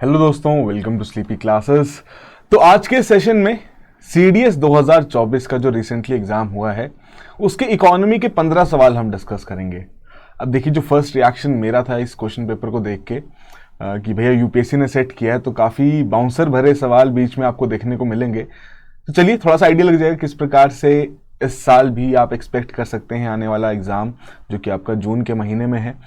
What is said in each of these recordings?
Hello दोस्तों, welcome to sleepy classes. तो आज के सेशन में CDS 2024 का जो रिसेंटली एग्जाम हुआ है उसके इकोनॉमी के 15 सवाल हम डिस्कस करेंगे। अब देखिए, जो फर्स्ट रिएक्शन मेरा था इस क्वेश्चन पेपर को देख के कि भैया यूपीएससी ने सेट किया है तो काफ़ी बाउंसर भरे सवाल बीच में आपको देखने को मिलेंगे। तो चलिए थोड़ा सा आइडिया लग जाएगा किस प्रकार से इस साल भी आप एक्सपेक्ट कर सकते हैं आने वाला एग्ज़ाम जो कि आपका जून के महीने में है।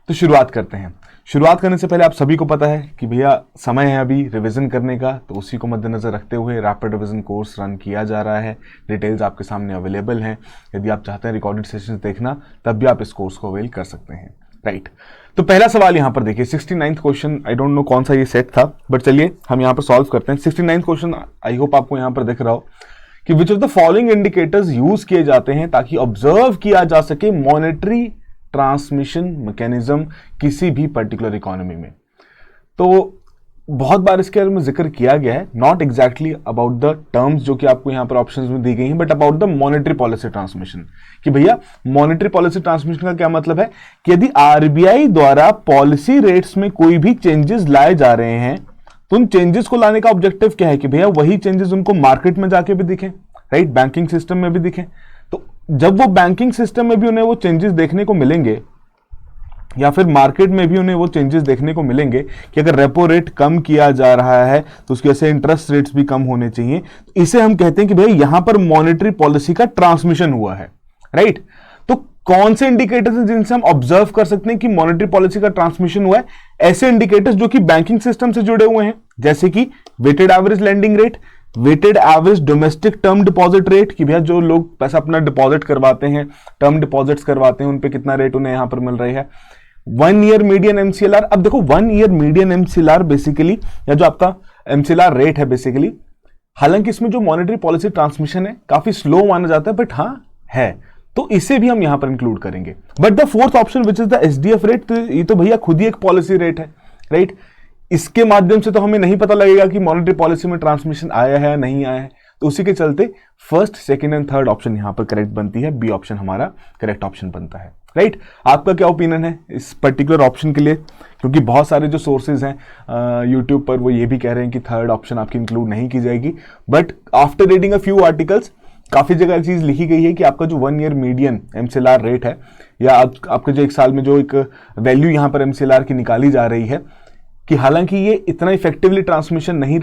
तो शुरुआत करते हैं। शुरुआत करने से पहले आप सभी को पता है कि भैया समय है अभी रिवीजन करने का, तो उसी को मद्देनजर रखते हुए रैपिड रिवीजन कोर्स रन किया जा रहा है। डिटेल्स आपके सामने अवेलेबल हैं। यदि आप चाहते हैं रिकॉर्डेड सेशंस देखना तब भी आप इस कोर्स को अवेल कर सकते हैं। राइट, तो पहला सवाल यहाँ पर देखिए, 69th question. I don't know कौन सा ये सेट था, बट चलिए हम यहाँ पर सॉल्व करते हैं। 69th क्वेश्चन आई होप आपको यहाँ पर दिख रहा हो कि विच of the following indicators use किए जाते हैं ताकि ऑब्जर्व किया जा सके मॉनेटरी ट्रांसमिशन मैकेनिज्म किसी भी पर्टिकुलर इकोनॉमी में। तो बहुत बार इसके बारे में जिक्र किया गया है, not exactly about the terms जो कि आपको यहां पर ऑप्शंस में दी गई हैं, but about the monetary policy transmission. कि भैया मॉनेटरी पॉलिसी ट्रांसमिशन का क्या मतलब है कि यदि आरबीआई द्वारा पॉलिसी रेट्स में कोई भी चेंजेस लाए जा रहे हैं तो उन चेंजेस को लाने का ऑब्जेक्टिव क्या है कि भैया वही चेंजेस उनको मार्केट में जाके भी दिखें, राइट, बैंकिंग सिस्टम में भी दिखें। तो जब वो बैंकिंग सिस्टम में भी उन्हें वो चेंजेस देखने को मिलेंगे या फिर मार्केट में भी उन्हें वो चेंजेस देखने को मिलेंगे कि अगर रेपो रेट कम किया जा रहा है तो उसकी वजह से इंटरेस्ट रेट्स भी कम होने चाहिए, तो इसे हम कहते हैं कि भाई यहां पर मॉनेटरी पॉलिसी का ट्रांसमिशन हुआ है। राइट, तो कौन से इंडिकेटर्स हैं जिनसे हम ऑब्जर्व कर सकते हैं कि मॉनेटरी पॉलिसी का ट्रांसमिशन हुआ है? ऐसे इंडिकेटर्स जो कि बैंकिंग सिस्टम से जुड़े हुए हैं, जैसे कि weighted average lending rate, weighted average domestic term deposit rate, कि भैया जो लोग पैसा अपना डिपॉजिट करवाते हैं, टर्म डिपॉजिट्स करवाते हैं, उन पे कितना रेट उन्हें यहां पर मिल रही है। 1 ईयर मीडियन एमसीएलआर। अब देखो 1 ईयर मीडियन एमसीएलआर बेसिकली, या जो आपका एमसीएलआर रेट है बेसिकली, हालांकि इसमें जो मॉनेटरी पॉलिसी ट्रांसमिशन है काफी स्लो माना जाता है, बट हाँ है, तो इसे भी हम यहां पर इंक्लूड करेंगे। But the fourth option which is the SDF rate, तो ये तो भैया खुद ही एक पॉलिसी रेट है। राइट, इसके माध्यम से तो हमें नहीं पता लगेगा कि मॉनेटरी पॉलिसी में ट्रांसमिशन आया है या नहीं आया है, तो उसी के चलते first, second and third option यहां पर करेक्ट बनती है। बी ऑप्शन हमारा करेक्ट ऑप्शन बनता है। राइट, आपका क्या ओपिनियन है इस पर्टिकुलर ऑप्शन के लिए? क्योंकि बहुत सारे जो सोर्सेज हैं यूट्यूब पर वो ये भी कह रहे हैं कि थर्ड ऑप्शन आपकी इंक्लूड नहीं की जाएगी, but after reading a few articles काफी जगह चीज लिखी गई है कि आपका जो 1 ईयर मीडियन एमसीएलआर रेट है, या आपके जो एक साल में जो एक वैल्यू यहां पर एमसीएलआर की निकाली जा रही है, कि हालांकि ये इतना इफेक्टिवली ट्रांसमिशन नहीं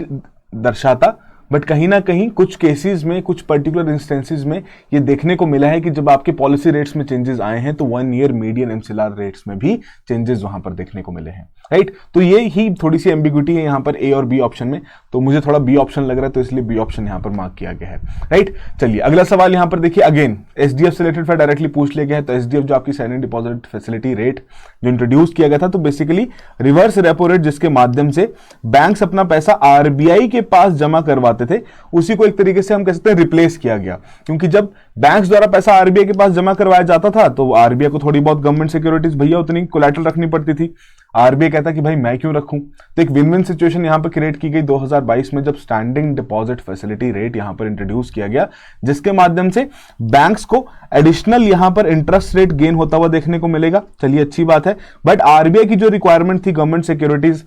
दर्शाता, बट कहीं ना कहीं कुछ केसेस में, कुछ पर्टिकुलर इंस्टेंसेस में ये देखने को मिला है कि जब आपके पॉलिसी रेट्स में चेंजेस आए हैं तो 1 ईयर मीडियन एमसीएलआर रेट्स में भी चेंजेस वहां पर देखने को मिले हैं। राइट, तो ये ही थोड़ी सी एम्बिग्यूटी है यहां पर ए और बी ऑप्शन में, तो मुझे थोड़ा बी ऑप्शन लग रहा है, तो इसलिए बी ऑप्शन यहां पर मार्क किया गया है। राइट, चलिए अगला सवाल यहां पर देखिए, अगेन एसडीएफ से रिलेटेड डायरेक्टली पूछ लिया गया है। तो एसडीएफ जो आपकी साइलेंट डिपॉजिट फैसिलिटी रेट जो इंट्रोड्यूस किया गया था, तो बेसिकली रिवर्स रेपो रेट जिसके माध्यम से बैंक्स अपना पैसा आरबीआई के पास जमा करवाते थे, उसी को एक तरीके से हम कह सकते हैं रिप्लेस किया गया। क्योंकि जब बैंक्स द्वारा पैसा आरबीआई के पास जमा करवाया जाता था तो आरबीआई को थोड़ी बहुत गवर्नमेंट सिक्योरिटीज भैया उतनी कोलैटरल रखनी पड़ती थी। आरबीआई कहता कि भाई मैं क्यों रखूं, तो एक विन विन सिचुएशन यहां पर क्रिएट की गई 2022 में, जब स्टैंडिंग डिपॉजिट फैसिलिटी रेट यहां पर इंट्रोड्यूस किया गया, जिसके माध्यम से बैंक्स को एडिशनल यहां पर इंटरेस्ट रेट गेन होता हुआ देखने को मिलेगा। चलिए अच्छी बात है, बट आरबीआई की जो रिक्वायरमेंट थी government securities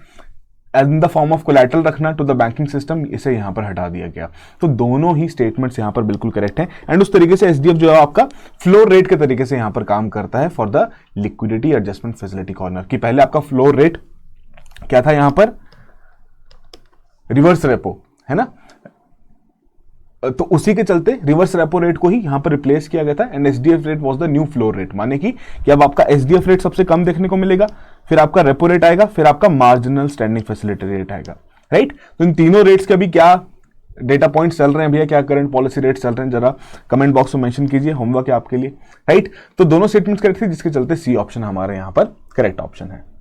in the form of collateral रखना टू द बैंकिंग सिस्टम, इसे यहां पर हटा दिया गया। तो दोनों ही स्टेटमेंट्स यहां पर बिल्कुल करेक्ट हैं, एंड उस तरीके से एसडीएफ जो है आपका फ्लोर रेट के तरीके से यहां पर काम करता है for the liquidity adjustment facility corner. की पहले आपका फ्लोर रेट क्या था यहां पर? रिवर्स रेपो, है ना, तो उसी के चलते रिवर्स रेपो रेट को ही यहां पर रिप्लेस किया गया था, and SDF rate was the new floor rate. माने कि अब आपका एसडीएफ रेट सबसे कम देखने को मिलेगा, फिर आपका रेपो रेट आएगा, फिर आपका मार्जिनल स्टैंडिंग फैसिलिटी रेट आएगा। राइट, तो इन तीनों रेट्स के अभी क्या डेटा पॉइंट्स चल रहे हैं भैया, क्या करंट पॉलिसी रेट चल रहे हैं, जरा कमेंट बॉक्स में मेंशन कीजिए, होमवर्क है आपके लिए। राइट, तो दोनों स्टेटमेंट्स करेक्ट थे, जिसके चलते सी ऑप्शन हमारे यहां पर करेक्ट ऑप्शन है।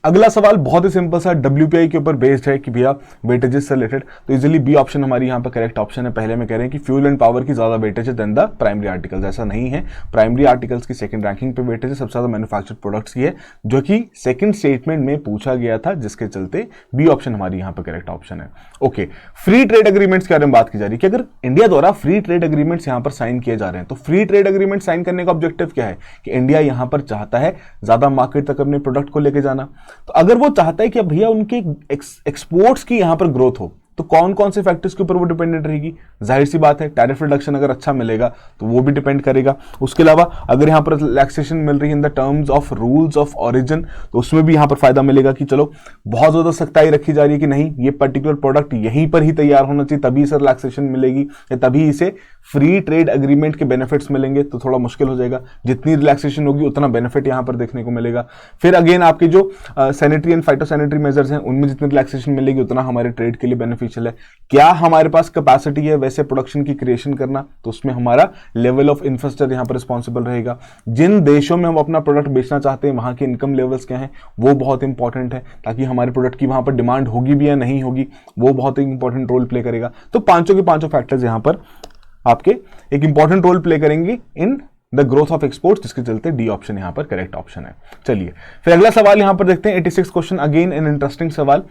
अगला सवाल बहुत ही सिंपल सा डब्ल्यूपीआई के ऊपर बेस्ड है कि भैया वेटेजेस से रिलेटेड, तो इजीली बी ऑप्शन हमारी यहाँ पर करेक्ट ऑप्शन है। पहले में कह रहे हैं कि फ्यूल एंड पावर की ज्यादा वेटेज है देन द प्राइमरी आर्टिकल्स, ऐसा नहीं है। प्राइमरी आर्टिकल्स की सेकंड रैंकिंग पे वेटेज है, सबसे ज्यादा मैन्युफैक्चर्ड प्रोडक्ट्स की है, जो कि सेकंड स्टेटमेंट में पूछा गया था, जिसके चलते बी ऑप्शन हमारी यहाँ पर करेक्ट ऑप्शन है। ओके, फ्री ट्रेड एग्रीमेंट्स के बारे में बात की जा रही है कि अगर इंडिया द्वारा फ्री ट्रेड एग्रीमेंट्स यहाँ पर साइन किए जा रहे हैं, तो फ्री ट्रेड एग्रीमेंट साइन करने का ऑब्जेक्टिव क्या है कि इंडिया यहाँ पर चाहता है ज्यादा मार्केट तक अपने प्रोडक्ट को लेके जाना, तो अगर वो चाहता है कि अब भैया उनके एक्सपोर्ट्स की यहां पर ग्रोथ हो, तो कौन कौन से फैक्टर्स के ऊपर वो डिपेंडेंट रहेगी? जाहिर सी बात है, टैरिफ रिडक्शन अगर अच्छा मिलेगा तो वो भी डिपेंड करेगा। उसके अलावा अगर यहाँ पर रिलैक्सेशन मिल रही है in the terms of rules of origin, तो उसमें भी यहाँ पर फायदा मिलेगा कि चलो बहुत ज्यादा सख्ताई रखी जा रही है कि नहीं, ये पर्टिकुलर प्रोडक्ट यहीं पर ही तैयार होना चाहिए, तभी इसे रिलैक्सेशन मिलेगी या तभी इसे फ्री ट्रेड एग्रीमेंट के बेनिफिट्स मिलेंगे, तो थोड़ा मुश्किल हो जाएगा। जितनी रिलैक्सेशन होगी उतना बेनिफिट यहाँ पर देखने को मिलेगा। फिर अगेन आपके जो सैनिटरी एंड फाइटोसैनिटरी मेजर्स हैं उनमें जितनी रिलैक्सेशन मिलेगी उतना हमारे ट्रेड के लिए बेनिफिशियल है। क्या हमारे पास कैपेसिटी है वैसे प्रोडक्शन की क्रिएशन करना, तो उसमें हमारा लेवल ऑफ इन्वेस्टर यहाँ पर रिस्पॉन्सिबल रहेगा। जिन देशों में हम अपना प्रोडक्ट बेचना चाहते हैं वहां के इनकम लेवल्स क्या हैं वो बहुत इंपॉर्टेंट है, ताकि हमारे प्रोडक्ट की वहां पर डिमांड होगी भी या नहीं होगी, वो बहुत ही इंपॉर्टेंट रोल प्ले करेगा। तो पांचों के पांचों फैक्टर्स यहां पर आपके एक इंपॉर्टेंट रोल प्ले करेंगे in the growth of exports, जिसके चलते डी ऑप्शन यहां पर करेक्ट ऑप्शन है। चलिए फिर अगला सवाल यहां पर देखते हैं, 86 क्वेश्चन, अगेन एन इंटरेस्टिंग सवाल।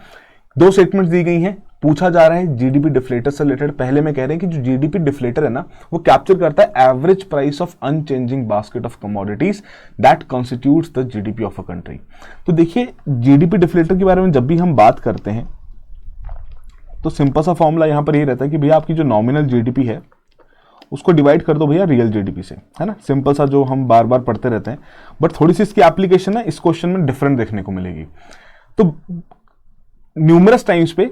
दो स्टेटमेंट्स दी गई हैं, पूछा जा रहा है जीडीपी डिफ्लेटर से रिलेटेड। पहले में कह रहे हैं कि जो जीडीपी डिफ्लेटर है ना, वो कैप्चर करता है average price of unchanging basket of commodities that constitutes the GDP of a country. तो देखिए जीडीपी डिफ्लेटर के बारे में जब भी हम बात करते हैं तो सिंपल सा फॉर्मूला यहां पर ये रहता है कि भैया आपकी जो नॉमिनल जीडीपी है उसको डिवाइड कर दो भैया रियल जीडीपी से, है ना। सिंपल सा जो हम बार बार पढ़ते रहते हैं, बट थोड़ी सी इसकी एप्लीकेशन है इस क्वेश्चन में डिफरेंट देखने को मिलेगी। तो न्यूमरस टाइम्स पे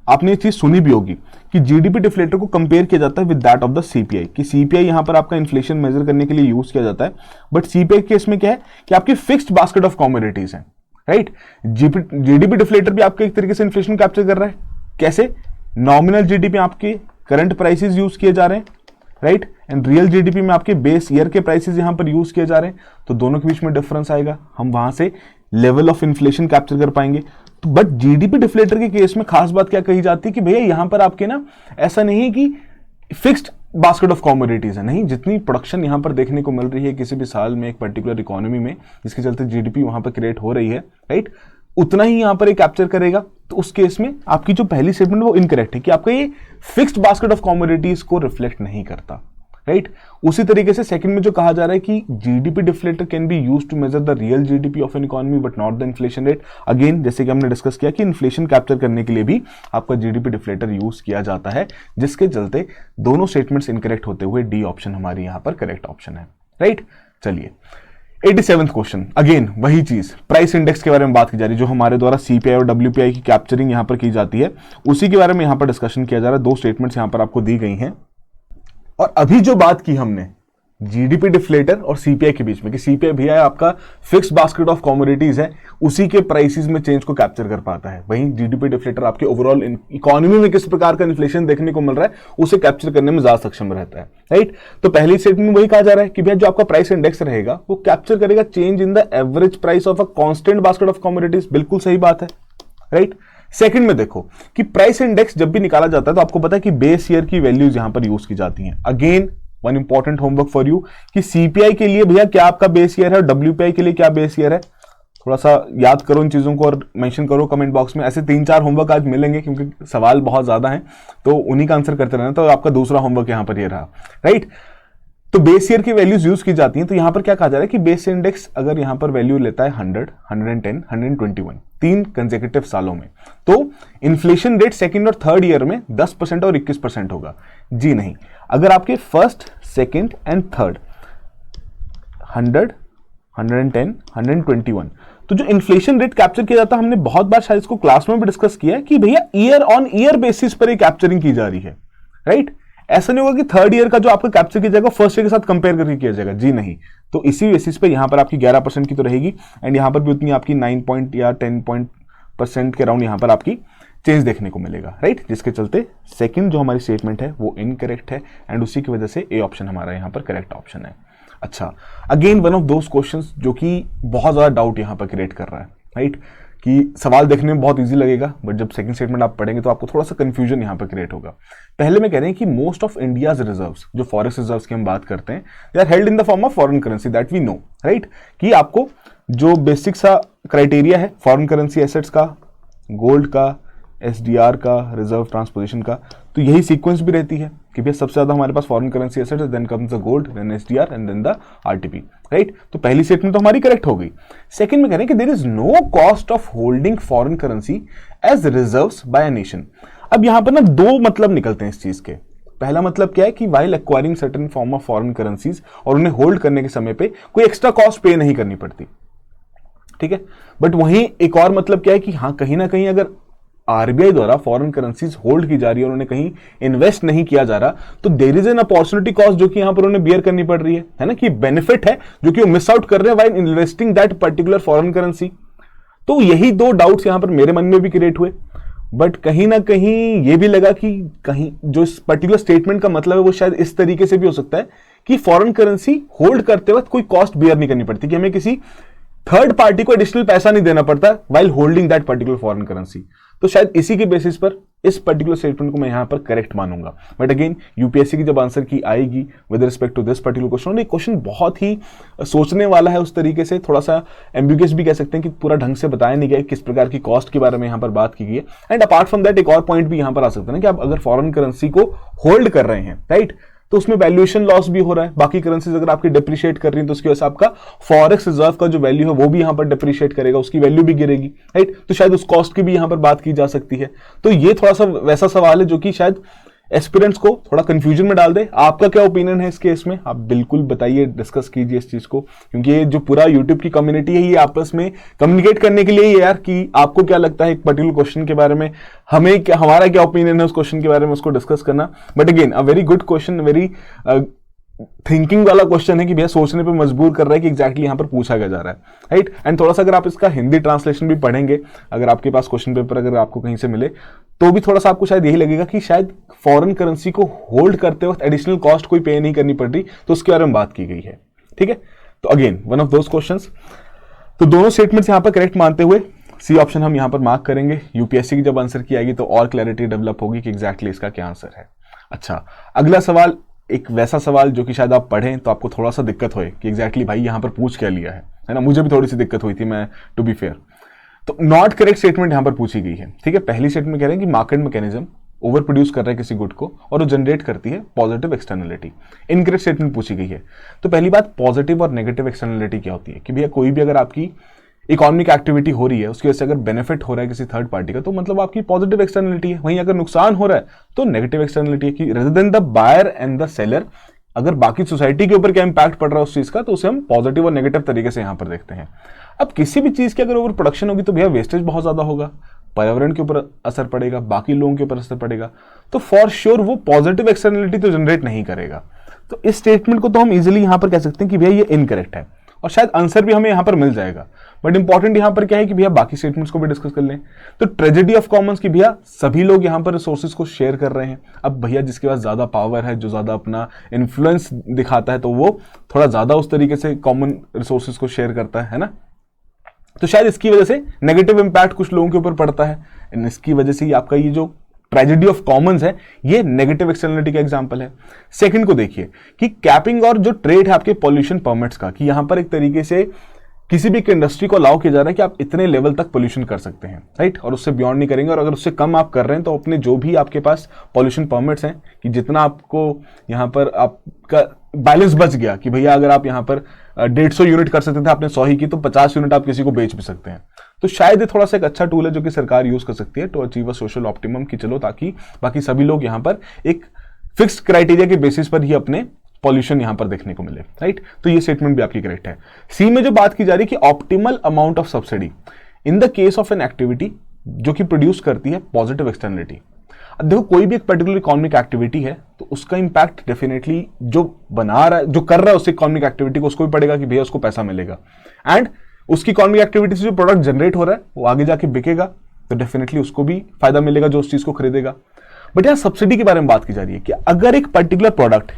आपने ये चीज सुनी भी होगी कि जीडीपी डिफ्लेटर को कंपेयर किया जाता है with that of the CPI, कि सीपीआई यहां पर आपका इन्फ्लेशन मेजर करने के लिए यूज किया जाता है, बट सीपीआई केस में क्या है कि आपकी फिक्स्ड बास्केट ऑफ कमोडिटीज है, राइट। जीडीपी डिफ्लेटर भी आपके एक तरीके से इन्फ्लेशन कैप्चर कर रहा है। कैसे? नॉमिनल जीडीपी आपके करंट प्राइसेस यूज किए जा रहे हैं, राइट, एंड रियल जीडीपी में आपके बेस ईयर के प्राइसेस यहां पर यूज किए जा रहे हैं, तो दोनों के बीच में डिफरेंस आएगा, हम वहां से लेवल ऑफ इन्फ्लेशन कैप्चर कर पाएंगे। तो बट जीडीपी डिफ्लेटर के केस में खास बात क्या कही जाती है कि भैया यहां पर आपके ना ऐसा नहीं है कि फिक्स्ड बास्केट ऑफ कमोडिटीज है, नहीं, जितनी प्रोडक्शन यहां पर देखने को मिल रही है किसी भी साल में एक पर्टिकुलर इकोनॉमी में, जिसके चलते जीडीपी वहां पर क्रिएट हो रही है, राइट, उतना ही यहां पर ये कैप्चर करेगा। तो उस केस में आपकी जो पहली स्टेटमेंट वो इनकरेक्ट है कि आपका ये फिक्स्ड बास्केट ऑफ कमोडिटीज को रिफ्लेक्ट नहीं करता, राइट। उसी तरीके से सेकंड में जो कहा जा रहा है कि GDP deflator can be used to measure the real GDP of an economy but not the inflation rate. Again जैसे कि हमने डिस्कस किया कि इन्फ्लेशन कैप्चर करने के लिए भी आपका जीडीपी डिफ्लेटर यूज किया जाता है, जिसके चलते दोनों स्टेटमेंट्स इनकरेक्ट होते हुए डी ऑप्शन हमारी यहां पर करेक्ट ऑप्शन है, राइट। चलिए 87th क्वेश्चन, अगेन वही चीज, प्राइस इंडेक्स के बारे में बात की जा रही है, जो हमारे द्वारा सीपीआई और डब्ल्यूपीआई की कैप्चरिंग यहां पर की जाती है, उसी के बारे में यहां पर डिस्कशन किया जा रहा है। दो स्टेटमेंट्स यहां पर आपको दी गई हैं, और अभी जो बात की हमने जीडीपी डिफ्लेटर और सीपीआई के बीच में कि सीपीआई भैया आपका फिक्स्ड बास्केट ऑफ कमोडिटीज है, उसी के प्राइसेस में चेंज को कैप्चर कर पाता है, वहीं जीडीपी डिफ्लेटर आपके ओवरऑल इकोनॉमी में किस प्रकार का इन्फ्लेशन देखने को मिल रहा है उसे कैप्चर करने में ज्यादा सक्षम रहता है, राइट। तो पहली स्टेटमेंट में वही कहा जा रहा है कि भैया जो आपका प्राइस इंडेक्स रहेगा वो कैप्चर करेगा change in the average price of a constant basket of commodities, बिल्कुल सही बात है, राइट। सेकंड में देखो कि प्राइस इंडेक्स जब भी निकाला जाता है तो आपको पता है कि बेस ईयर की वैल्यूज यहां पर यूज की जाती हैं। Again one important homework for you कि सीपीआई के लिए भैया क्या आपका बेस ईयर है और डब्ल्यूपीआई के लिए क्या बेस ईयर है, थोड़ा सा याद करो इन चीजों को और मेंशन करो कमेंट बॉक्स में। ऐसे 3-4 होमवर्क आज मिलेंगे क्योंकि सवाल बहुत ज्यादा हैं, तो उन्हीं का आंसर करते रहना। तो आपका दूसरा होमवर्क यहां पर ये रहा, राइट। तो बेस ईयर की वैल्यूज यूज की जाती हैं, तो यहां पर क्या कहा जा रहा है कि बेस इंडेक्स अगर यहां पर वैल्यू लेता है 100, 110, 121 तीन कंसेक्यूटिव सालों में, तो इन्फ्लेशन रेट सेकंड और थर्ड ईयर में 10% और 21% होगा। जी नहीं, अगर आपके फर्स्ट, सेकंड एंड थर्ड 100, 110, 121, तो जो इन्फ्लेशन रेट कैप्चर किया जाता है, हमने बहुत बार शायद इसको क्लास में भी डिस्कस किया है कि भैया ईयर ऑन ईयर बेसिस पर ये कैप्चरिंग की जा रही है, राइट। ऐसा नहीं होगा कि थर्ड ईयर का जो आपका कैप्चर किया जाएगा फर्स्ट ईयर के साथ कंपेयर करके किया जाएगा, जी नहीं। तो इसी बेसिस पे यहां पर आपकी 11% की तो रहेगी, एंड यहां पर भी उतनी आपकी 9 पॉइंट या 10% के राउंड यहां पर आपकी चेंज देखने को मिलेगा, राइट। जिसके चलते सेकंड जो हमारी स्टेटमेंट है वो इनकरेक्ट है, एंड उसी की वजह से ए ऑप्शन हमारा यहां पर करेक्ट ऑप्शन है। अच्छा, again one of those questions जो कि बहुत ज्यादा डाउट यहां पर क्रिएट कर रहा है, राइट, कि सवाल देखने में बहुत इजी लगेगा बट जब सेकंड स्टेटमेंट आप पढ़ेंगे तो आपको थोड़ा सा कंफ्यूजन यहां पर क्रिएट होगा। पहले में कह रहे हैं कि मोस्ट ऑफ इंडियाज रिजर्व्स, जो फॉरेक्स रिजर्व्स की हम बात करते हैं, they are held in the form of foreign currency, that we know, right. कि आपको जो बेसिक सा क्राइटेरिया है फॉरेन करेंसी एसेट्स का, गोल्ड का, एसडीआर का, रिजर्व ट्रांसपोजिशन का, तो यही सीक्वेंस भी रहती है कि भैया सबसे ज्यादा हमारे पास foreign currency assets, then comes the gold, then SDR and then the RTP, right. तो पहली स्टेटमेंट तो हमारी करेक्ट हो गई। सेकंड में कह रहे हैं कि there is no cost of holding foreign currency as reserves by a nation. अब यहां पर ना दो मतलब निकलते हैं इस चीज के। पहला मतलब क्या है कि while acquiring certain form of foreign currencies, और उन्हें होल्ड करने के समय पे कोई एक्स्ट्रा कॉस्ट पे नहीं करनी पड़ती, ठीक है। बट वहीं एक और मतलब क्या है कि हाँ, कहीं ना कहीं अगर आरबीआई द्वारा फॉरेन करेंसीज होल्ड की जा रही है और उन्हें कहीं इन्वेस्ट नहीं किया जा रहा, तो there is an opportunity cost जो कि यहां पर उन्हें बियर करनी पड़ रही है ना, कि बेनिफिट है जो कि वो मिस आउट कर रहे हैं while investing that particular foreign currency. तो यही दो डाउट्स यहां पर मेरे मन में भी क्रिएट हुए, बट कहीं ना कहीं ये भी लगा कि कहीं जो इस पर्टिकुलर स्टेटमेंट का मतलब है वो शायद इस तरीके से भी हो सकता है कि फॉरेन करेंसी होल्ड करते वक्त कोई कॉस्ट बियर नहीं करनी पड़ती, कि हमें किसी थर्ड पार्टी को एडिशनल पैसा नहीं देना पड़ता while holding that particular foreign currency. तो शायद इसी के बेसिस पर इस पर्टिकुलर स्टेटमेंट को मैं यहां पर करेक्ट मानूंगा। बट अगेन यूपीएससी की जब आंसर की आएगी with respect to this particular question, ये क्वेश्चन बहुत ही सोचने वाला है, उस तरीके से थोड़ा सा एम्बिगुअस भी कह सकते हैं कि पूरा ढंग से बताया नहीं गया किस प्रकार की कॉस्ट के बारे में यहां पर बात की गई है। एंड अपार्ट फ्रॉम दैट एक और पॉइंट भी यहां पर आ सकता है ना कि आप अगर फॉरेन करेंसी को होल्ड कर रहे हैं, राइट, तो उसमें वैल्यूएशन लॉस भी हो रहा है। बाकी करेंसीज अगर आपकी डिप्रिशिएट कर रही है तो उसकी वजह से आपका फॉरेक्स रिजर्व का जो वैल्यू है वो भी यहां पर डिप्रिशिएट करेगा, उसकी वैल्यू भी गिरेगी, राइट। तो शायद उस कॉस्ट की भी यहां पर बात की जा सकती है। तो ये थोड़ा सा वैसा सवाल है जो कि शायद एस्पिरेंट्स को थोड़ा कंफ्यूजन में डाल दे। आपका क्या ओपिनियन है इस केस में, आप बिल्कुल बताइए, डिस्कस कीजिए इस चीज को, क्योंकि ये जो पूरा यूट्यूब की कम्युनिटी है ये आपस में कम्युनिकेट करने के लिए ही है यार, कि आपको क्या लगता है एक पर्टिकुलर क्वेश्चन के बारे में, हमारा क्या ओपिनियन है उस क्वेश्चन के बारे में, उसको डिस्कस करना। But again a very good question, very thinking वाला क्वेश्चन है कि भैया सोचने पे मजबूर कर रहा है कि एग्जैक्टली यहां पर पूछा क्या जा रहा है, राइट। एंड थोड़ा सा अगर आप इसका हिंदी ट्रांसलेशन भी पढ़ेंगे, अगर आपके पास क्वेश्चन पेपर अगर आपको कहीं से मिले, तो भी थोड़ा सा आपको शायद यही लगेगा कि शायद फॉरेन करेंसी को होल्ड करते वक्त एडिशनल कॉस्ट कोई पे नहीं करनी पड़ रही, तो उसके बारे में बात की गई है, ठीक है। तो again one of those questions. तो दोनों स्टेटमेंट्स यहां पर करेक्ट मानते हुए सी ऑप्शन हम यहां पर मार्क करेंगे। यूपीएससी की जब आंसर की आएगी तो और क्लैरिटी डेवलप होगी कि एग्जैक्टली इसका क्या आंसर है। अच्छा, अगला सवाल एक वैसा सवाल जो कि शायद आप पढ़ें तो आपको थोड़ा सा दिक्कत होए कि एग्जैक्टली भाई यहां पर पूछ क्या लिया है ना। मुझे भी थोड़ी सी दिक्कत हुई थी, मैं टू बी फेयर। तो नॉट करेक्ट स्टेटमेंट यहां पर पूछी गई है, ठीक है। पहली स्टेटमेंट कह रहे हैं कि मार्केट मैकेनिज्म ओवर प्रोड्यूस कर रहा है किसी गुड को और वो जनरेट करती है पॉजिटिव एक्सटर्नलिटी। इनकरेक्ट स्टेटमेंट पूछी गई है। तो पहली बात, पॉजिटिव और नेगेटिव एक्सटर्नलिटी क्या होती है कि भैया कोई भी अगर आपकी इकोनॉमिक एक्टिविटी हो रही है उसकी वजह से अगर बेनिफिट हो रहा है किसी थर्ड पार्टी का, तो मतलब आपकी पॉजिटिव एक्सटर्नलिटी है। वहीं अगर नुकसान हो रहा है तो नेगेटिव एक्सटर्नलिटी है कि rather than the buyer and the seller, अगर बाकी सोसाइटी के ऊपर क्या इंपैक्ट पड़ रहा है उस चीज का, तो उसे हम पॉजिटिव और नेगेटिव तरीके से यहां पर देखते हैं। अब किसी भी चीज की अगर ओवर प्रोडक्शन होगी तो भैया वेस्टेज बहुत ज्यादा होगा, पर्यावरण के ऊपर असर पड़ेगा, बाकी लोगों के ऊपर असर पड़ेगा, तो फॉर श्योर वो पॉजिटिव एक्सटर्नलिटी तो जनरेट नहीं करेगा। तो इस स्टेटमेंट को तो हम इजिली यहां पर कह सकते हैं कि भैया ये इनकरेक्ट है, और शायद आंसर भी हमें यहां पर मिल जाएगा। बट इंपॉर्टेंट यहां पर क्या है कि भैया बाकी स्टेटमेंट्स को भी डिस्कस कर लें। तो ट्रेजेडी ऑफ कॉमन्स की भैया सभी लोग यहां पर रिसोर्सेज को शेयर कर रहे हैं। अब भैया जिसके पास ज्यादा पावर है, जो ज्यादा अपना इन्फ्लुएंस दिखाता है, तो वो थोड़ा ज्यादा उस तरीके से कॉमन रिसोर्सेज को शेयर करता है ना। तो शायद इसकी वजह से नेगेटिव इंपैक्ट कुछ लोगों के ऊपर पड़ता है। इसकी वजह से आपका ये जो ट्रेजेडी ऑफ कॉमन्स है ये नेगेटिव एक्सटर्नलिटी का एग्जांपल है। सेकंड को देखिए कि कैपिंग और जो ट्रेड है आपके पॉल्यूशन परमिट्स का, कि यहां पर एक तरीके से किसी भी एक इंडस्ट्री को अलाउ किया जा रहा है कि आप इतने लेवल तक पोल्यूशन कर सकते हैं, राइट, और उससे बियॉन्ड नहीं करेंगे। और अगर उससे कम आप कर रहे हैं तो अपने जो भी आपके पास पॉल्यूशन परमिट्स हैं, कि जितना आपको यहां पर आपका बैलेंस बच गया, कि भैया अगर आप यहां पर 150 यूनिट कर सकते थे, आपने 100 ही की, तो 50 यूनिट आप किसी को बेच भी सकते हैं। तो शायद ये थोड़ा सा एक अच्छा टूल है जो कि सरकार यूज कर सकती है to achieve a social optimum, कि चलो ताकि बाकी सभी लोग यहां पर एक फिक्स्ड क्राइटेरिया के बेसिस पर ही अपने पॉल्यूशन यहां पर देखने को मिले, राइट। तो ये स्टेटमेंट भी आपकी करेक्ट है। सी में जो बात की जा रही है कि optimal amount of subsidy in the case of an activity जो कि प्रोड्यूस करती है पॉजिटिव एक्सटर्नलिटी। अब देखो कोई भी एक पर्टिकुलर इकोनॉमिक एक्टिविटी है तो उसका इंपैक्ट डेफिनेटली जो बना रहा है, जो कर रहा है उस इकोनॉमिक एक्टिविटी को, उसको भी पड़ेगा कि भैया उसको पैसा मिलेगा। एंड उसकी इकोनॉमिक एक्टिविटी से जो प्रोडक्ट जनरेट हो रहा है वो आगे जाके बिकेगा, तो डेफिनेटली उसको भी फायदा मिलेगा जो उस चीज को खरीदेगा। बट यहां सब्सिडी के बारे में बात की जा रही है कि अगर एक पर्टिकुलर प्रोडक्ट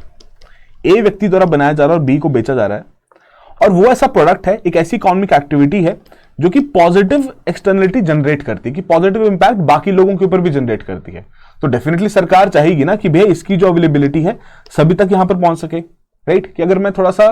ए व्यक्ति द्वारा बनाया जा रहा है और बी को बेचा जा रहा है, और वो ऐसा प्रोडक्ट है, एक ऐसी इकोनॉमिक एक्टिविटी है जो कि पॉजिटिव एक्सटर्नलिटी जनरेट करती है, कि पॉजिटिव इंपैक्ट बाकी लोगों के ऊपर भी जनरेट करती है, तो डेफिनेटली सरकार चाहेगी ना कि भैया इसकी जो अवेलेबिलिटी है सभी तक यहां पर पहुंच सके, राइट। कि अगर मैं थोड़ा सा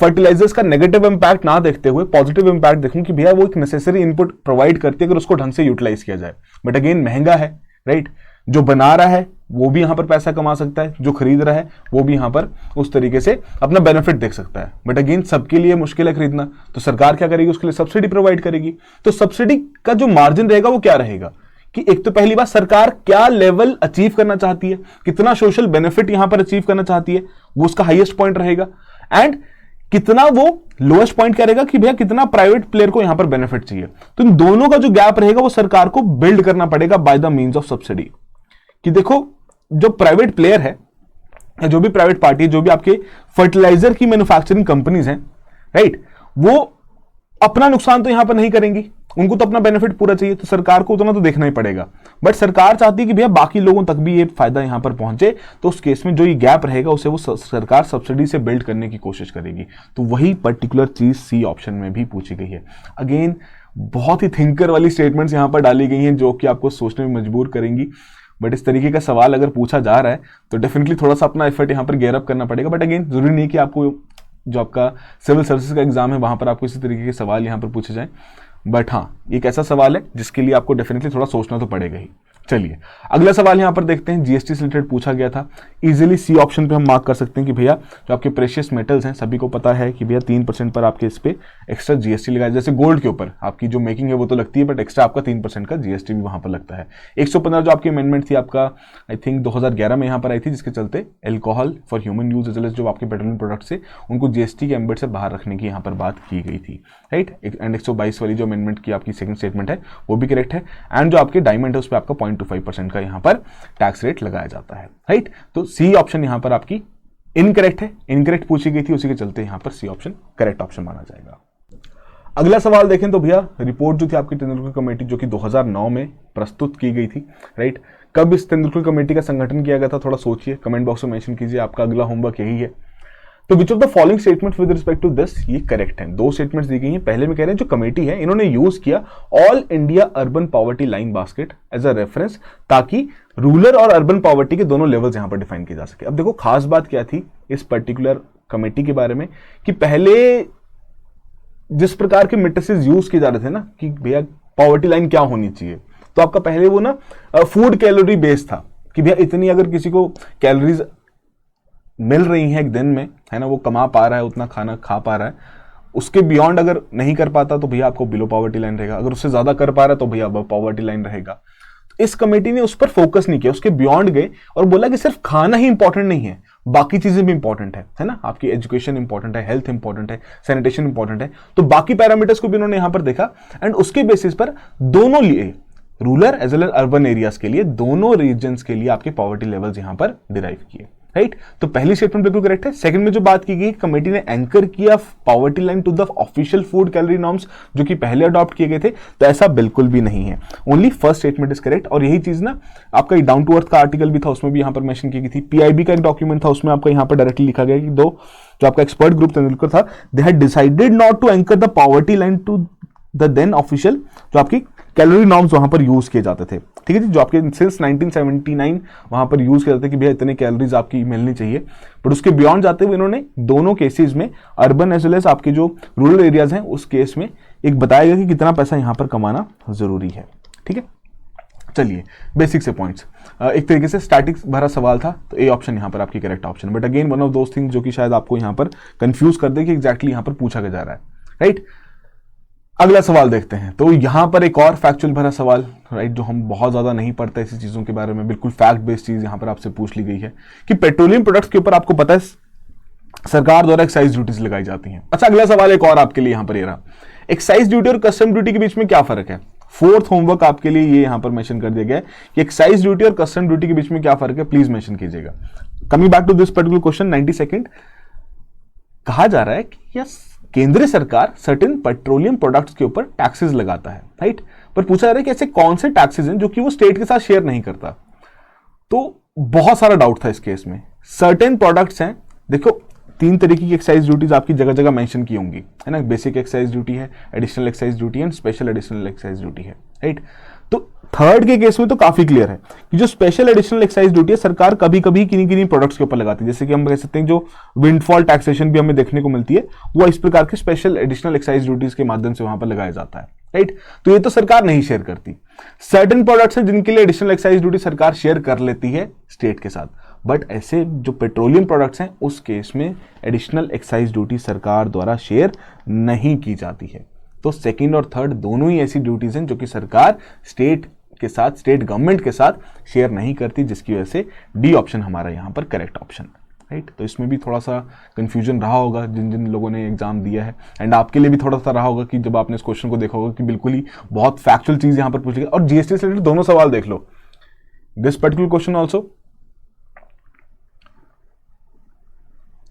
फर्टिलाइजर्स का नेगेटिव इंपैक्ट ना देखते हुए पॉजिटिव इंपैक्ट देखूं कि भैया वो एक नेसेसरी इनपुट प्रोवाइड करती है अगर उसको ढंग से यूटिलाइज किया जाए। बट अगेन महंगा है, राइट। जो बना रहा है वो भी यहां पर पैसा कमा सकता है, जो खरीद रहा है वो भी यहां पर उस तरीके से अपना बेनिफिट देख सकता है। बट अगेन सबके लिए मुश्किल है खरीदना, तो सरकार क्या करेगी, उसके लिए सब्सिडी प्रोवाइड करेगी। तो सब्सिडी का जो मार्जिन रहेगा वो क्या रहेगा कि एक तो पहली बात सरकार क्या लेवल अचीव करना चाहती है, कितना सोशल बेनिफिट यहां पर अचीव करना चाहती है, वो उसका हाईएस्ट पॉइंट रहेगा। एंड कितना वो लोएस्ट पॉइंट क्या रहेगा कि भैया कितना प्राइवेट प्लेयर को यहां पर बेनिफिट चाहिए। तो इन दोनों का जो गैप रहेगा वो सरकार को बिल्ड करना पड़ेगा by the means of subsidy. कि देखो जो प्राइवेट प्लेयर है, जो भी प्राइवेट पार्टी, जो भी आपके फर्टिलाइजर की मैन्युफैक्चरिंग कंपनीज हैं, राइट, वो अपना नुकसान तो यहां पर नहीं करेंगी, उनको तो अपना बेनिफिट पूरा चाहिए, तो सरकार को उतना तो देखना ही पड़ेगा। बट सरकार चाहती है कि भैया बाकी लोगों तक भी ये फायदा यहां पर पहुंचे, तो उस केस में जो ये गैप रहेगा उसे वो सरकार सब्सिडी से बिल्ड करने की कोशिश करेगी। तो वही पर्टिकुलर चीज सी ऑप्शन में भी पूछी गई है। अगेन बहुत ही थिंकर वाली स्टेटमेंट्स यहां पर डाली गई हैं जो कि आपको सोचने में मजबूर करेंगी। बट इस तरीके का सवाल अगर पूछा जा रहा है तो डेफिनेटली थोड़ा सा अपना एफर्ट यहां पर गेयर अप करना पड़ेगा। बट अगेन जरूरी नहीं कि आपको जो आपका सिविल सर्विसेज का एग्जाम है वहां पर आपको इसी तरीके के सवाल यहां पर पूछे जाएं। बट हाँ, एक ऐसा सवाल है जिसके लिए आपको डेफिनेटली थोड़ा सोचना तो पड़ेगा ही। चलिए अगला सवाल यहां पर देखते हैं। जीएसटी से रिलेटेड पूछा गया था। इजीली सी ऑप्शन पे हम मार्क कर सकते हैं कि भैया जो आपके प्रेशियस मेटल्स हैं, सभी को पता है कि भैया 3% पर आपके इस पे एक्स्ट्रा जीएसटी लगाया। जैसे गोल्ड के ऊपर आपकी जो मेकिंग है वो तो लगती है, बट एक्स्ट्रा आपका 3% का जीएसटी भी वहां पर लगता है। 115 जो आपकी अमेंडमेंट थी आपका आई थिंक 2011 में यहां पर आई थी, जिसके चलते alcohol for human use as well as जो आपके पेट्रोलियम प्रोडक्ट से उनको जीएसटी के एम्बेट से बाहर रखने की यहां पर बात की गई थी, राइट। एंड 122 वाली जो अमेंडमेंट की आपकी सेकंड स्टेटमेंट है वो भी करेक्ट है। एंड जो आपके डायमंड है उस पर आपका 0.25% का यहां पर टैक्स रेट लगाया जाता है, राइट। तो सी ऑप्शन यहां पर आपकी इनकरेक्ट है, इनकरेक्ट पूछी गई थी, उसी के चलते यहां पर सी ऑप्शन करेक्ट ऑप्शन माना जाएगा। अगला सवाल देखें तो भैया रिपोर्ट जो थी आपकी तेंदुलकर कमेटी जो कि 2009 में प्रस्तुत की गई थी, राइट। कब इस तेंदुलकर कमेटी का संगठन किया गया था, थोड़ा सोचिए, कमेंट बॉक्स में मेंशन कीजिए। आपका अगला होमवर्क यही है। तो which of the following statement with respect to this, ये करेक्ट है। दो स्टेटमेंट्स दी गई हैं। पहले में कह रहे हैं जो कमेटी है इन्होंने यूज किया all India urban poverty line basket as a reference, ताकि रूरल और अर्बन पॉवर्टी के दोनों लेवल्स यहां पर डिफाइन किए जा सके। अब देखो खास बात क्या थी इस पर्टिकुलर कमेटी के बारे में कि पहले जिस प्रकार के मेट्रिसेस यूज किए जा रहे थे ना कि भैया पॉवर्टी लाइन क्या होनी चाहिए, तो आपका पहले वो ना फूड कैलोरी बेस्ड था कि भैया इतनी अगर किसी को कैलोरीज मिल रही हैं एक दिन में, है ना, वो कमा पा रहा है, उतना खाना खा पा रहा है, उसके बियॉन्ड अगर नहीं कर पाता तो भैया आपको बिलो पॉवर्टी लाइन रहेगा, अगर उससे ज्यादा कर पा रहा है तो भैया अब पॉवर्टी लाइन रहेगा। तो इस कमेटी ने उस पर फोकस नहीं किया, उसके बियॉन्ड गए और बोला कि सिर्फ खाना ही इंपॉर्टेंट नहीं है, बाकी चीजें भी इंपॉर्टेंट है ना, आपकी एजुकेशन इंपॉर्टेंट है, हेल्थ इंपॉर्टेंट है, सैनिटेशन इंपॉर्टेंट है। तो बाकी पैरामीटर्स को भी उन्होंने यहां पर देखा एंड उसके बेसिस पर दोनों लिए rural as well as urban areas के लिए, दोनों रीजन्स के लिए आपके पॉवर्टी लेवल्स यहां पर डिराइव किए, राइट। तो पहली स्टेटमेंट बिल्कुल करेक्ट है। सेकंड में जो बात की गई कमेटी ने एंकर किया poverty line to the official food calorie norms जो कि पहले अडॉप्ट किए गए थे, तो ऐसा बिल्कुल भी नहीं है। Only first statement is correct. और यही चीज ना आपका डाउन टू अर्थ का आर्टिकल भी था, उसमें भी यहां पर मेंशन की गई थी। पीआईबी का एक डॉक्यूमेंट था, उसमें आपका यहां पर डायरेक्टली लिखा गया कि दो जो आपका एक्सपर्ट ग्रुप तेंदुलकर था, they had decided not to anchor the poverty line to the then official जो आपकी कैलोरी नॉर्म्स वहां पर यूज किए जाते थे, ठीक है जी, जो आपके सिंस 1979 वहां पर यूज किए जाते कि भैया इतने कैलोरीज आपकी मिलनी चाहिए। बट उसके बियॉन्ड जाते हुए इन्होंने दोनों केसेस में अर्बन एज वेल एज आपके जो रूरल एरियाज हैं उस केस में एक बताया गया कि कितना पैसा यहां पर कमाना जरूरी है, ठीक है। चलिए बेसिक से पॉइंट्स, एक तरीके से स्टैटिक भरा सवाल था, तो ए ऑप्शन यहां पर आपकी correct option. But again one of those things जो कि शायद आपको यहां पर कंफ्यूज कर दे कि एग्जैक्टली यहां पर पूछा जा रहा है, राइट। अगला सवाल देखते हैं। तो यहां पर एक और फैक्चुअल भरा सवाल, राइट, जो हम बहुत ज्यादा नहीं पढ़ते ऐसी चीजों के बारे में, बिल्कुल फैक्ट बेस्ड चीज यहां पर आपसे पूछ ली गई है कि पेट्रोलियम प्रोडक्ट्स के ऊपर आपको पता है सरकार द्वारा एक्साइज ड्यूटीज लगाई जाती हैं। अच्छा अगला सवाल एक और आपके लिए यहां पर ये रहा, एक्साइज ड्यूटी और कस्टम ड्यूटी के बीच में क्या फर्क है। फोर्थ होमवर्क आपके लिए ये यहां पर मेंशन कर दिया गया है कि एक्साइज ड्यूटी और कस्टम ड्यूटी के बीच में क्या फर्क है, प्लीज मेंशन कीजिएगा। Coming back to this particular question, 90 second. कहा जा रहा है कि यस केंद्र सरकार सर्टेन पेट्रोलियम प्रोडक्ट्स के ऊपर टैक्सेस लगाता है, राइट। पर पूछा जा रहा है कि ऐसे कौन से टैक्सेस हैं जो कि वो स्टेट के साथ शेयर नहीं करता। तो बहुत सारा डाउट था इस केस में। सर्टेन प्रोडक्ट्स हैं, देखो 3 तरीके की एक्साइज ड्यूटीज आपकी जगह जगह मेंशन की होंगी, है ना। बेसिक एक्साइज ड्यूटी है, additional excise duty and special additional excise duty है, राइट। तो थर्ड के केस में तो काफी क्लियर है कि जो स्पेशल एडिशनल एक्साइज ड्यूटी है सरकार कभी कभी किन्हीं किन्हीं प्रोडक्ट्स के ऊपर लगाती है, जैसे कि हम कह सकते हैं जो विंडफॉल टैक्सेशन भी हमें देखने को मिलती है वो इस प्रकार के स्पेशल एडिशनल एक्साइज ड्यूटीज के माध्यम से वहां पर लगाया जाता है, राइट। तो ये तो सरकार नहीं शेयर करती। सर्टेन प्रोडक्ट्स हैं जिनके लिए एडिशनल एक्साइज ड्यूटी सरकार शेयर कर लेती है स्टेट के साथ, बट ऐसे जो पेट्रोलियम प्रोडक्ट्स हैं उस केस में एडिशनल एक्साइज ड्यूटी सरकार द्वारा शेयर नहीं की जाती है। तो सेकंड और थर्ड दोनों ही ऐसी ड्यूटीज हैं जो कि सरकार स्टेट के साथ, स्टेट गवर्नमेंट के साथ शेयर नहीं करती, जिसकी वजह से डी ऑप्शन हमारा यहां पर करेक्ट ऑप्शन है, राइट। तो इसमें भी थोड़ा सा कंफ्यूजन रहा होगा जिन जिन लोगों ने एग्जाम दिया है, एंड आपके लिए भी थोड़ा सा रहा होगा कि जब आपने इस क्वेश्चन को देखा होगा कि बिल्कुल ही बहुत फैक्चुअल चीज यहां पर पूछी गई। और जीएसटी से रिलेटेड दोनों सवाल देख लो, दिस पर्टिकुलर क्वेश्चन ऑल्सो,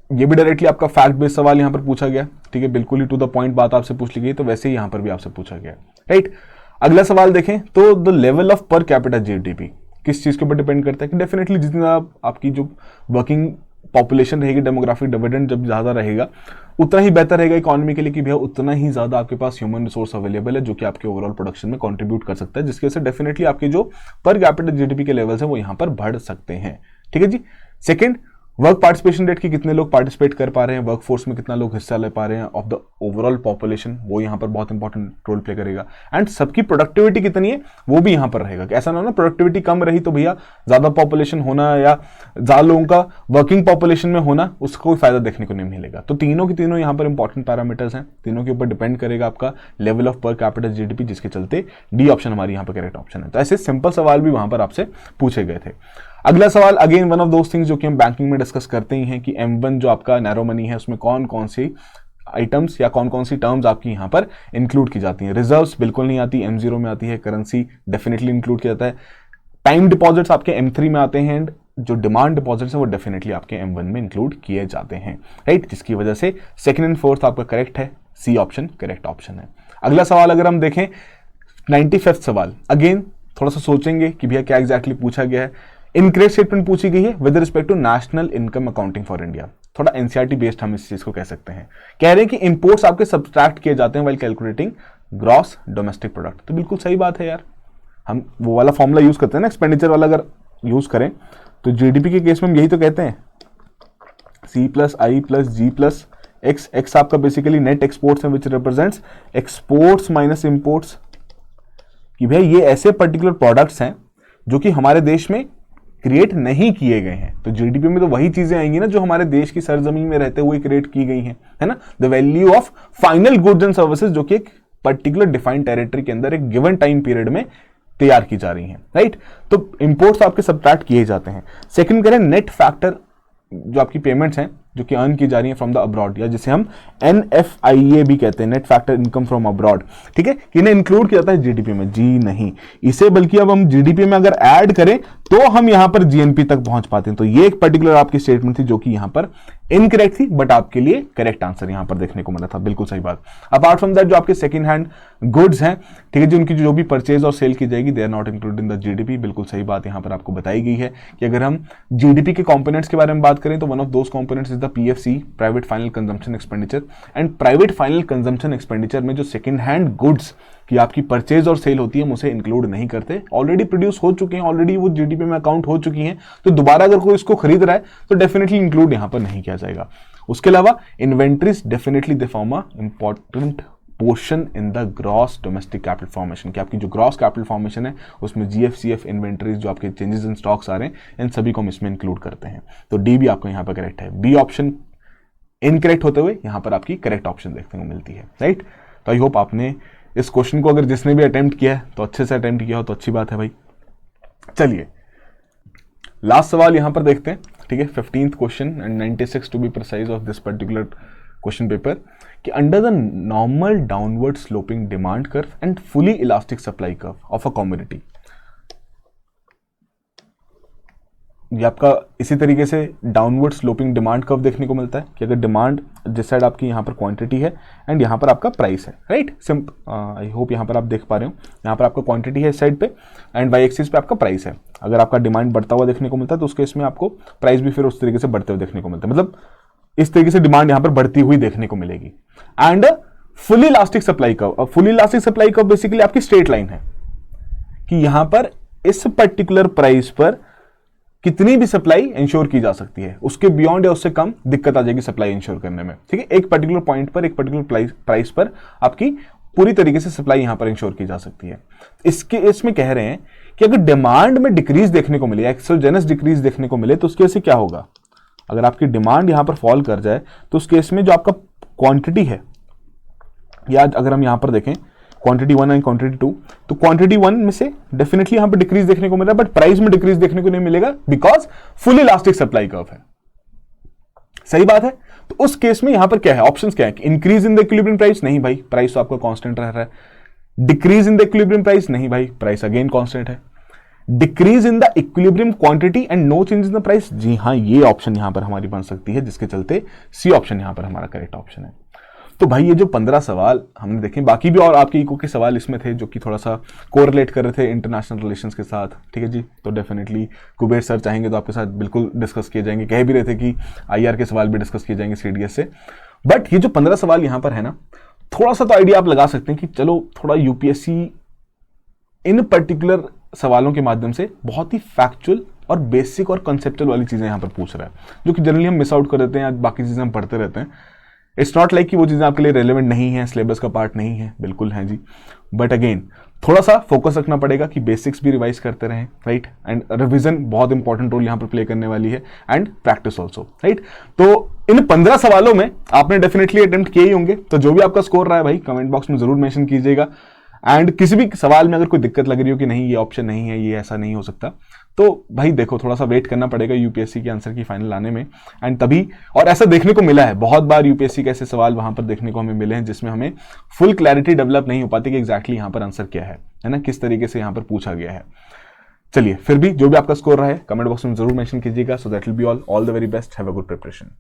ये भी डायरेक्टली आपका फैक्ट बेस्ड सवाल यहां पर पूछा गया, ठीक है, बिल्कुल ही टू द पॉइंट बात आपसे पूछ ली गई, तो वैसे ही यहां पर भी आपसे पूछा गया, राइट। अगला सवाल देखें तो the level of per capita GDP किस चीज के ऊपर डिपेंड करता है कि डेफिनेटली जितना आपकी जो वर्किंग पॉपुलेशन रहेगी, डेमोग्राफिक डिविडेंड जब ज्यादा रहेगा उतना ही बेहतर रहेगा इकोनॉमी के लिए कि भैया उतना ही ज्यादा आपके पास ह्यूमन रिसोर्स अवेलेबल है जो कि आपके ओवरऑल प्रोडक्शन में कंट्रीब्यूट कर सकता है, जिसकी वजह से डेफिनेटली आपके जो पर कैपिटा जीडीपी के लेवल्स हैं वो यहां पर बढ़ सकते हैं, ठीक है जी। सेकंड, वर्क पार्टिसिपेशन रेट की कितने लोग पार्टिसिपेट कर पा रहे हैं, वर्क फोर्स में कितना लोग हिस्सा ले पा रहे हैं ऑफ द ओवरऑल पॉपुलेशन, वो यहाँ पर बहुत इंपॉर्टेंट रोल प्ले करेगा। एंड सबकी प्रोडक्टिविटी कितनी है वो भी यहाँ पर रहेगा, कि ऐसा ना हो प्रोडक्टिविटी कम रही तो भैया ज्यादा पॉपुलेशन होना या ज्यादा लोगों का वर्किंग पॉपुलेशन में होना उसको कोई फायदा देखने को नहीं मिलेगा। तो तीनों की तीनों यहाँ पर इंपॉर्टेंट पैरामीटर्स हैं, तीनों के ऊपर डिपेंड करेगा आपका level of per capita GDP, जिसके चलते डी ऑप्शन हमारी यहाँ पर करेक्ट ऑप्शन है। तो ऐसे सिंपल सवाल भी वहां पर आपसे पूछे गए थे। अगला सवाल again one of those things जो कि हम बैंकिंग में डिस्कस करते ही हैं कि M1 जो आपका नैरो मनी है उसमें कौन कौन सी आइटम्स या कौन कौन सी टर्म्स आपकी यहां पर इंक्लूड की जाती हैं। रिजर्व्स बिल्कुल नहीं आती, M0 में आती है, करेंसी डेफिनेटली इंक्लूड किया जाता है, टाइम डिपॉजिट्स आपके M3 में आते हैं, एंड जो डिमांड डिपॉजिट्स है वो डेफिनेटली आपके M1 में इंक्लूड किए जाते हैं, राइट। जिसकी वजह से सेकंड एंड फोर्थ आपका करेक्ट है, सी ऑप्शन करेक्ट ऑप्शन है। अगला सवाल अगर हम देखें 95वां सवाल, अगेन थोड़ा सा सोचेंगे कि भैया क्या एग्जैक्टली पूछा गया है। इनकरेक्ट स्टेटमेंट पूछी गई है with respect to national income accounting for India, थोड़ा एनसीईआरटी बेस्ड हम इस चीज को कह सकते हैं। कह रहे हैं कि इंपोर्ट्स आपके सब्सट्रैक्ट किए जाते हैं while calculating gross domestic product, तो बिल्कुल सही बात है यार, हम वो वाला फॉर्मूला यूज करते हैं ना एक्सपेंडिचर वाला, अगर यूज करें तो जीडीपी के केस में हम यही तो कहते हैं C प्लस आई प्लस जी प्लस एक्स, एक्स आपका बेसिकली नेट एक्सपोर्ट्स है विच रिप्रेजेंट्स एक्सपोर्ट्स माइनस इंपोर्ट्स, कि भाई ये ऐसे पर्टिकुलर प्रोडक्ट्स हैं जो कि हमारे देश में क्रिएट नहीं किए गए हैं, तो जीडीपी में तो वही चीजें आएंगी ना जो हमारे देश की सरजमीन में रहते हुए क्रिएट की गई हैं, है ना। The value of final goods and services जो कि एक पर्टिकुलर डिफाइंड टेरिटरी के अंदर एक गिवन टाइम पीरियड में तैयार की जा रही हैं, राइट। तो इंपोर्ट्स आपके सब्ट्रैक्ट किए जाते हैं। सेकंड करें नेट फैक्टर, जो आपकी पेमेंट्स हैं जो कि अर्न की जा रही है फ्रॉम द अब्रॉड, या जिसे हम NFIA भी कहते हैं, net factor income from abroad, ठीक है, कि इन्हें इंक्लूड किया जाता है जीडीपी में, जी नहीं, इसे बल्कि अब हम जीडीपी में अगर ऐड करें तो हम यहां पर जीएनपी तक पहुंच पाते हैं। तो ये एक पर्टिकुलर आपकी स्टेटमेंट थी जो कि यहां पर इनकरेक्ट थी, बट आपके लिए करेक्ट आंसर यहां पर देखने को मिला था, बिल्कुल सही बात। अपार्ट फ्रॉम दैट जो आपके सेकंड हैंड गुड्स हैं, ठीक है, जो उनकी जो भी परचेज और सेल की जाएगी they are not included in the GDP, बिल्कुल सही बात यहां पर आपको बताई गई है कि अगर हम जीडीपी के कंपोनेंट्स के बारे में बात करें तो one of those components is the PFC, private final consumption expenditure, and private final consumption expenditure में जो सेकंड हैंड गुड्स की आपकी परचेज और सेल होती है हम उसे इंक्लूड नहीं करते, ऑलरेडी प्रोड्यूस हो चुके हैं, ऑलरेडी वो जीडीपी में अकाउंट हो चुकी हैं, तो दोबारा अगर कोई इसको खरीद रहा है तो डेफिनेटली इंक्लूड यहां पर नहीं किया जाएगा। उसके अलावा inventories definitely they form a important portion in the gross domestic capital formation, कि आपकी जो ग्रॉस कैपिटल फॉर्मेशन है उसमें GFCF इन्वेंट्रीज जो आपके चेंजेस इन स्टॉक्स आ रहे हैं इन सभी को हम इसमें इंक्लूड करते हैं। तो डी भी आपको यहां पर करेक्ट है, बी ऑप्शन इनकरेक्ट होते हुए यहां पर आपकी करेक्ट ऑप्शन देखने को मिलती है, राइट। तो आई होप आपने इस क्वेश्चन को अगर जिसने भी अटेम्प्ट किया है तो अच्छे से अटेम्प्ट किया हो तो अच्छी बात है भाई। चलिए लास्ट सवाल यहां पर देखते हैं, ठीक है, 15th question and 96 to be precise of this particular question paper, कि under the normal downward sloping demand curve and fully elastic supply curve of a commodity, ये आपका इसी तरीके से डाउनवर्ड स्लोपिंग डिमांड कर्व देखने को मिलता है कि अगर डिमांड जिस साइड आपकी यहाँ पर क्वांटिटी है एंड यहाँ पर आपका प्राइस है, राइट। आई होप यहाँ पर आप देख पा रहे हो, यहाँ पर आपका क्वांटिटी है इस साइड पे एंड वाई एक्सिस पे आपका प्राइस है। अगर आपका डिमांड बढ़ता हुआ देखने को मिलता है तो उसके इसमें आपको प्राइस भी फिर उस तरीके से बढ़ते हुए देखने को मिलता है, मतलब इस तरीके से डिमांड यहाँ पर बढ़ती हुई देखने को मिलेगी। And fully elastic supply curve, fully elastic supply curve basically आपकी स्ट्रेट लाइन है कि यहां पर इस पर्टिकुलर प्राइस पर कितनी भी सप्लाई इंश्योर की जा सकती है, उसके बियॉन्ड या उससे कम दिक्कत आ जाएगी सप्लाई इंश्योर करने में। ठीक है, एक पर्टिकुलर पॉइंट पर, एक पर्टिकुलर प्राइस पर आपकी पूरी तरीके से सप्लाई यहां पर इंश्योर की जा सकती है। इसमें कह रहे हैं कि अगर डिमांड में डिक्रीज देखने को मिले, एक्सोजेनस डिक्रीज देखने को मिले, तो उसके से क्या होगा? अगर आपकी डिमांड यहां पर फॉल कर जाए तो उस केस में जो आपका क्वांटिटी है, या अगर हम यहां पर देखें क्वांटिटी 1 एंड क्वांटिटी 2, तो क्वांटिटी 1 में से डेफिनेटली यहां पर डिक्रीज देखने को मिल रहा है, बट प्राइस में डिक्रीज देखने को नहीं मिलेगा because full elastic supply curve है। सही बात है। तो उस केस में यहां पर क्या है, ऑप्शंस क्या है? Increase in the equilibrium price, नहीं भाई, प्राइस तो आपका कांस्टेंट रह रहा है। Decrease in the equilibrium price, नहीं भाई, प्राइस अगेन कांस्टेंट है। Decrease in the equilibrium quantity and no change in the price, जी हां, ये ऑप्शन यहां पर हमारी बन सकती है, जिसके चलते सी ऑप्शन यहां पर हमारा करेक्ट ऑप्शन है। तो भाई ये जो 15 सवाल हमने देखे, बाकी भी और आपके इको के सवाल इसमें थे जो कि थोड़ा सा कोरिलेट कर रहे थे इंटरनेशनल रिलेशंस के साथ। ठीक है जी, तो डेफिनेटली कुबेर सर चाहेंगे तो आपके साथ बिल्कुल डिस्कस किए जाएंगे। कह भी रहे थे कि आईआर के सवाल भी डिस्कस किए जाएंगे सीडीएस से। बट ये जो 15 सवाल यहां पर है ना, थोड़ा सा तो आइडिया आप लगा सकते हैं कि चलो थोड़ा यूपीएससी इन पर्टिकुलर सवालों के माध्यम से बहुत ही फैक्चुअल और बेसिक और कंसेप्चुअल वाली चीजें यहां पर पूछ रहा है, जो कि जनरली हम मिस आउट कर देते हैं, बाकी चीजें हम पढ़ते रहते हैं। इट्स नॉट लाइक कि वो चीजें आपके लिए रेलेवेंट नहीं है, सिलेबस का पार्ट नहीं है, बिल्कुल है जी। बट अगेन थोड़ा सा फोकस रखना पड़ेगा कि बेसिक्स भी रिवाइज करते रहें, राइट। एंड रिवीजन बहुत इंपॉर्टेंट रोल यहां पर प्ले करने वाली है, एंड प्रैक्टिस ऑल्सो, राइट। तो इन 15 सवालों में आपने डेफिनेटली अटेम्प्ट किए ही होंगे, तो जो भी आपका स्कोर रहा है भाई कमेंट बॉक्स में जरूर मेंशन कीजिएगा। एंड किसी भी सवाल में अगर कोई दिक्कत लग रही हो कि नहीं ये ऑप्शन नहीं है, ये ऐसा नहीं हो सकता, तो भाई देखो थोड़ा सा वेट करना पड़ेगा यूपीएससी के आंसर की फाइनल आने में, एंड तभी। और ऐसा देखने को मिला है बहुत बार, यूपीएससी के ऐसे सवाल वहां पर देखने को हमें मिले हैं जिसमें हमें फुल क्लैरिटी डेवलप नहीं हो पाती कि एग्जैक्टली यहां पर आंसर क्या है ना, किस तरीके से यहां पर पूछा गया है। चलिए, फिर भी जो भी आपका स्कोर रहा है कमेंट बॉक्स में जरूर मेंशन कीजिएगा। So that will be all the very best, have a good preparation.